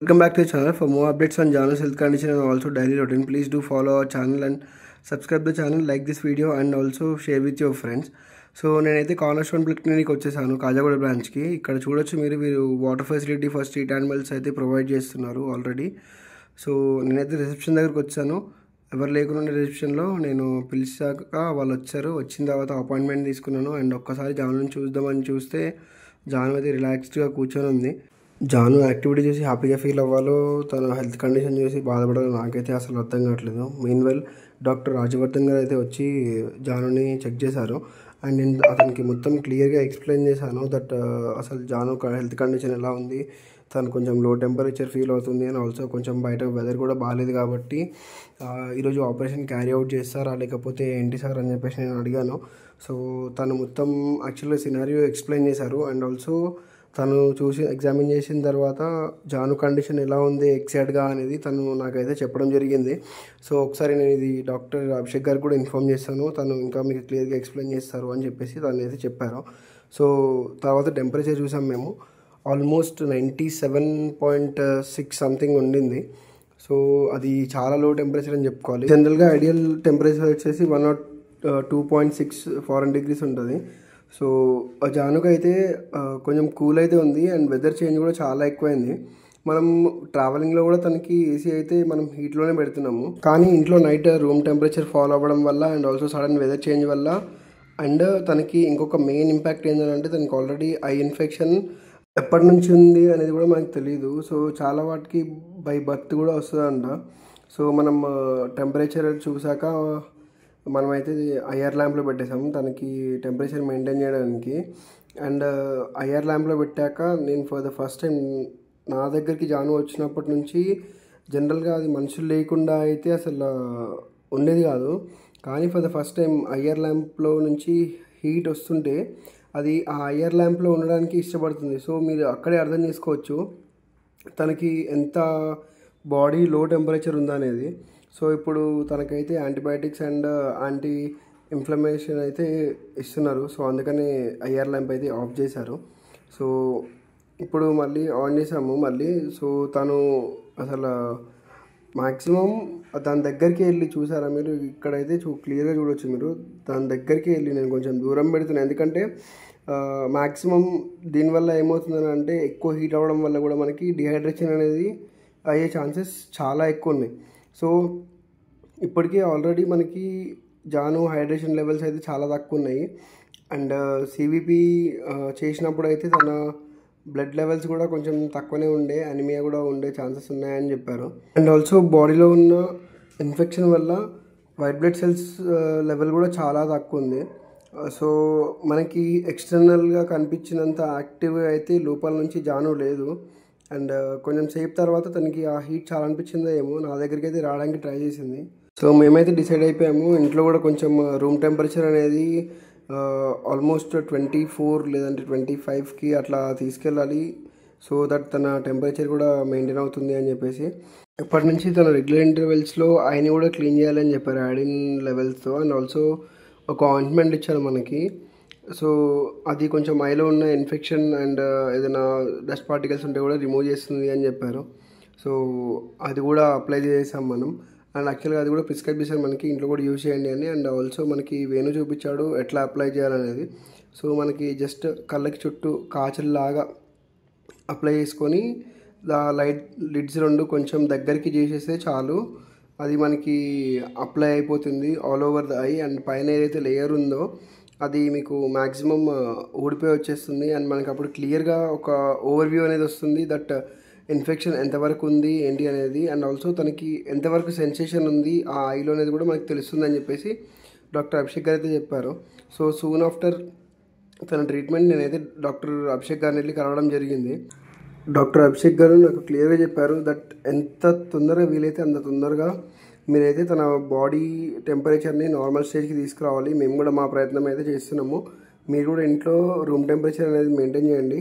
Welcome back to the channel. For more updates on Janu's health condition and also daily routine, please do follow our channel and subscribe the channel, like this video and also share with your friends. So నేనైతే cornerstone blood clinic వచ్చేసాను కాజాగూడ బ్రాంచ్కి. ఇక్కడ చూడొచ్చు వీరు water facility for street animals అయితే provide చేస్తున్నారు already. So నేనైతే reception దగ్గరికి వచ్చాను. ఎవరు లేకుండా రిసెప్షన్లో నేను పిలిచాక వాళ్ళు వచ్చారు. వచ్చిన తర్వాత అపాయింట్మెంట్ తీసుకున్నాను అండ్ ఒక్కసారి జానుని చూద్దామని చూస్తే జాను అయితే రిలాక్స్డ్గా కూర్చొని ఉంది. జాను యాక్టివిటీ చూసి హ్యాపీగా ఫీల్ అవ్వాలో తన హెల్త్ కండిషన్ చూసి బాధపడాలో నాకైతే అసలు అర్థం కావట్లేదు. మీన్వెల్ డాక్టర్ రాజవర్ధన్ గారు అయితే వచ్చి జానుని చెక్ చేశారు అండ్ నేను అతనికి మొత్తం క్లియర్గా ఎక్స్ప్లెయిన్ చేశాను దట్ అసలు జాను హెల్త్ కండిషన్ ఎలా ఉంది, తను కొంచెం లో టెంపరేచర్ ఫీల్ అవుతుంది అండ్ ఆల్సో కొంచెం బయట వెదర్ కూడా బాగాలేదు కాబట్టి ఈరోజు ఆపరేషన్ క్యారీ అవుట్ చేస్తారా లేకపోతే ఏంటి సార్ అని చెప్పేసి నేను అడిగాను. సో తను మొత్తం యాక్చువల్గా సినారియో ఎక్స్ప్లెయిన్ చేశారు అండ్ ఆల్సో తను చూసి ఎగ్జామిన్ చేసిన తర్వాత జాను కండిషన్ ఎలా ఉంది ఎగ్జాక్ట్గా అనేది తను నాకైతే చెప్పడం జరిగింది. సో ఒకసారి నేను ఇది డాక్టర్ అభిషేక్ గారికి కూడా ఇన్ఫామ్ చేస్తాను, తను ఇంకా మీకు క్లియర్గా ఎక్స్ప్లెయిన్ చేస్తారు అని చెప్పేసి తను అయితే చెప్పారు. సో తర్వాత టెంపరేచర్ చూసాం మేము, ఆల్మోస్ట్ 97.6 సంథింగ్ ఉండింది. సో అది చాలా లో టెంపరేచర్ అని చెప్పుకోవాలి. జనరల్గా ఐడియల్ టెంపరేచర్ వచ్చేసి 102.6 ఫారెన్ డిగ్రీస్ ఉంటుంది. సో జానుకి అయితే కొంచెం కూల్ అయితే ఉంది అండ్ వెదర్ చేంజ్ కూడా చాలా ఎక్కువైంది. మనం ట్రావెలింగ్లో కూడా తనకి ఏసీ అయితే మనం హీట్లోనే పెడుతున్నాము, కానీ ఇంట్లో నైట్ రూమ్ టెంపరేచర్ ఫాలో అవ్వడం వల్ల and also sudden weather change వల్ల అండ్ తనకి ఇంకొక మెయిన్ ఇంపాక్ట్ ఏంటంటే తనకి ఆల్రెడీ ఐ ఇన్ఫెక్షన్ ఎప్పటి నుంచి ఉంది అనేది కూడా మనకు తెలియదు. సో చాలా వాటికి బై బర్త్ కూడా వస్తుందంట. సో మనం టెంపరేచర్ చూసాక మనమైతే ఐఆర్ ల్యాంప్లో పెట్టేసాము తనకి టెంపరేచర్ మెయింటైన్ చేయడానికి. అండ్ ఐఆర్ ల్యాంప్లో పెట్టాక నేను ఫర్ ద ఫస్ట్ టైం నా దగ్గరికి జాను వచ్చినప్పటి నుంచి జనరల్గా అది మనుషులు లేకుండా అయితే అసలు ఉండేది కాదు, కానీ for the first time IR ల్యాంప్లో నుంచి హీట్ వస్తుంటే అది ఆ ఐఆర్ ల్యాంప్లో ఉండడానికి ఇష్టపడుతుంది. సో మీరు అక్కడే అర్థం చేసుకోవచ్చు తనకి ఎంత బాడీ లో టెంపరేచర్ ఉందనేది. సో ఇప్పుడు తనకైతే యాంటీబయాటిక్స్ అండ్ యాంటీ ఇన్ఫ్లమేషన్ అయితే ఇస్తున్నారు. సో అందుకని ఐఆర్ ల్యాంప్ అయితే ఆఫ్ చేశారు. సో ఇప్పుడు మళ్ళీ ఆన్ చేసాము మళ్ళీ. సో తను అసలు మ్యాక్సిమం దాని దగ్గరికి వెళ్ళి చూసారా మీరు, ఇక్కడైతే క్లియర్గా చూడవచ్చు మీరు. దాని దగ్గరికి వెళ్ళి నేను కొంచెం దూరం పెడుతున్నాను, ఎందుకంటే మ్యాక్సిమం దీనివల్ల ఏమవుతుందని అంటే ఎక్కువ హీట్ అవ్వడం వల్ల కూడా మనకి డిహైడ్రేషన్ అనేది అయ్యే ఛాన్సెస్ చాలా ఎక్కువ ఉన్నాయి. సో ఇప్పటికే ఆల్రెడీ మనకి జాను హైడ్రేషన్ లెవెల్స్ అయితే చాలా తక్కువ ఉన్నాయి అండ్ సివిపి చేసినప్పుడు అయితే తన బ్లడ్ లెవెల్స్ కూడా కొంచెం తక్కువనే ఉండే, అనిమియా కూడా ఉండే ఛాన్సెస్ ఉన్నాయని చెప్పారు. అండ్ ఆల్సో బాడీలో ఉన్న ఇన్ఫెక్షన్ వల్ల వైట్ బ్లడ్ సెల్స్ లెవెల్ కూడా చాలా తక్కువ ఉంది. సో మనకి ఎక్స్టర్నల్గా కనిపించినంత యాక్టివ్గా అయితే లోపల నుంచి జాను లేదు. అండ్ కొంచెం సేపు తర్వాత తనకి ఆ హీట్ చాలా అనిపించిందో ఏమో, నా దగ్గరికి అయితే రావడానికి ట్రై చేసింది. సో మేమైతే డిసైడ్ అయిపోయాము ఇంట్లో కూడా కొంచెం రూమ్ టెంపరేచర్ అనేది ఆల్మోస్ట్ 24 లేదంటే 25కి అట్లా తీసుకెళ్ళాలి. సో దట్ తన టెంపరేచర్ కూడా మెయింటైన్ అవుతుంది అని చెప్పేసి ఇప్పటి నుంచి తన రెగ్యులర్ ఇంటర్వెల్స్లో ఆయన కూడా క్లీన్ చేయాలని చెప్పారు ఐడిన్ లెవెల్స్తో. అండ్ ఆల్సో ఒక ఆయింట్మెంట్ ఇచ్చారు మనకి. సో అది కొంచెం ఐలో ఉన్న ఇన్ఫెక్షన్ అండ్ ఏదైనా డస్ట్ పార్టికల్స్ ఉంటే కూడా రిమూవ్ చేస్తుంది అని చెప్పారు. సో అది కూడా అప్లై చేసాం మనం. అండ్ యాక్చువల్గా అది కూడా ప్రిస్క్రైబ్ చేశారు మనకి, ఇంట్లో కూడా యూజ్ చేయండి అని. అండ్ ఆల్సో మనకి వేణు చూపించాడు ఎట్లా అప్లై చేయాలనేది. సో మనకి జస్ట్ కళ్ళకి చుట్టూ కాచల్లాగా అప్లై చేసుకొని లైట్ లిడ్స్ రెండు కొంచెం దగ్గరికి చేసేస్తే చాలు, అది మనకి అప్లై అయిపోతుంది all over the I. And పైన ఏదైతే లేయర్ ఉందో అది మీకు మ్యాక్సిమం ఊడిపోయి వచ్చేస్తుంది అండ్ మనకి అప్పుడు క్లియర్గా ఒక ఓవర్వ్యూ అనేది వస్తుంది దట్ ఇన్ఫెక్షన్ ఎంతవరకు ఉంది ఏంటి అనేది. అండ్ ఆల్సో తనకి ఎంతవరకు సెన్సేషన్ ఉంది ఆ ఐలో అనేది కూడా మనకు తెలుస్తుంది అని చెప్పేసి డాక్టర్ అభిషేక్ గారు అయితే చెప్పారు. సో సూన్ ఆఫ్టర్ తన ట్రీట్మెంట్ నేనైతే డాక్టర్ అభిషేక్ గారిని వెళ్ళి కలవడం జరిగింది. డాక్టర్ అభిషేక్ గారు నాకు క్లియర్గా చెప్పారు దట్ ఎంత తొందరగా వీలైతే అంత తొందరగా మీరైతే తన బాడీ టెంపరేచర్ని నార్మల్ స్టేజ్కి తీసుకురావాలి. మేము కూడా మా ప్రయత్నం అయితే చేస్తున్నాము, మీరు కూడా ఇంట్లో రూమ్ టెంపరేచర్ అనేది మెయింటైన్ చేయండి.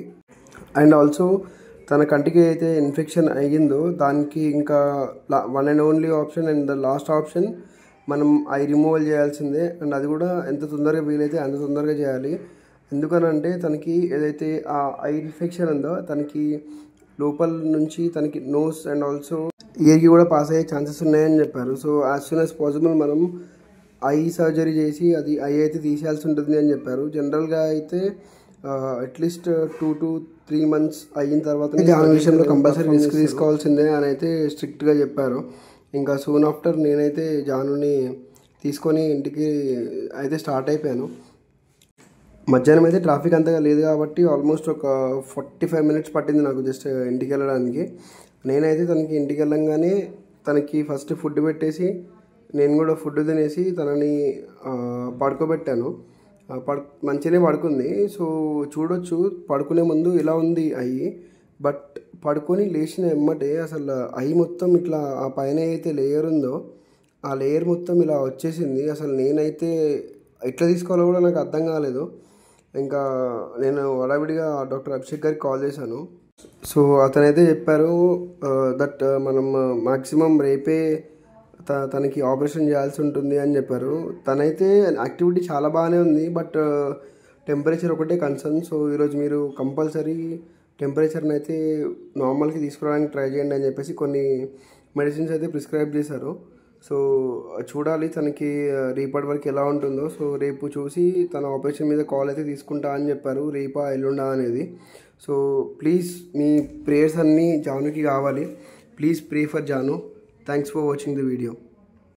అండ్ ఆల్సో తన కంటికి అయితే ఇన్ఫెక్షన్ అయ్యిందో దానికి ఇంకా one and only option and the last option మనం ఐ రిమూవల్ చేయాల్సిందే. అండ్ అది కూడా ఎంత తొందరగా వీలైతే అంత తొందరగా చేయాలి. ఎందుకనంటే తనకి ఏదైతే ఆ ఐ ఇన్ఫెక్షన్ ఉందో తనకి లోపల నుంచి తనకి నోస్ అండ్ ఆల్సో ఇయర్కి కూడా పాస్ అయ్యే ఛాన్సెస్ ఉన్నాయని చెప్పారు. So as soon as possible మనం ఐ సర్జరీ చేసి అది ఐ అయితే తీసేయాల్సి ఉంటుంది అని చెప్పారు. జనరల్గా అయితే అట్లీస్ట్ 2 to 3 months అయిన తర్వాత జాను విషయంలో కంపల్సరీ రిస్క్ తీసుకోవాల్సిందే అని అయితే స్ట్రిక్ట్గా చెప్పారు. ఇంకా సూన్ ఆఫ్టర్ నేనైతే జానుని తీసుకొని ఇంటికి అయితే స్టార్ట్ అయిపోయాను. మధ్యాహ్నం అయితే ట్రాఫిక్ అంతగా లేదు కాబట్టి ఆల్మోస్ట్ ఒక 45 minutes పట్టింది నాకు జస్ట్ ఇంటికి వెళ్ళడానికి. నేనైతే తనకి ఇంటికి వెళ్ళంగానే తనకి ఫస్ట్ ఫుడ్ పెట్టేసి నేను కూడా ఫుడ్ తినేసి తనని పడుకోబెట్టాను. మంచిగానే పడుకుంది. సో చూడొచ్చు పడుకునే ముందు ఇలా ఉంది అయ్యి, బట్ పడుకొని లేచిన ఎమ్మటే అసలు అయ్యి మొత్తం ఇట్లా ఆ పైన అయితే లేయర్ ఉందో ఆ లేయర్ మొత్తం ఇలా వచ్చేసింది. అసలు నేనైతే ఎట్లా తీసుకోవాలో కూడా నాకు అర్థం కాలేదు. ఇంకా నేను హడావిడిగా డాక్టర్ అభిషేక్ గారికి కాల్ చేశాను. సో అతనైతే చెప్పారు దట్ మనం మ్యాక్సిమం రేపే తనకి ఆపరేషన్ చేయాల్సి ఉంటుంది అని చెప్పారు. తనైతే యాక్టివిటీ చాలా బాగానే ఉంది, బట్ టెంపరేచర్ ఒకటే కన్సర్న్. సో ఈరోజు మీరు కంపల్సరీ టెంపరేచర్ని అయితే నార్మల్కి తీసుకురావడానికి ట్రై చేయండి అని చెప్పేసి కొన్ని మెడిసిన్స్ అయితే ప్రిస్క్రైబ్ చేశారు. సో చూడాలి తనకి రేపటి వరకు ఎలా ఉంటుందో. సో రేపు చూసి తన ఆపరేషన్ మీద కాల్ అయితే తీసుకుంటా అని చెప్పారు, రేపా ఎల్లుండా అనేది. సో ప్లీజ్ మీ ప్రేయర్స్ అన్నీ జానుకి కావాలి. Please pray for Janu. Thanks for watching the video.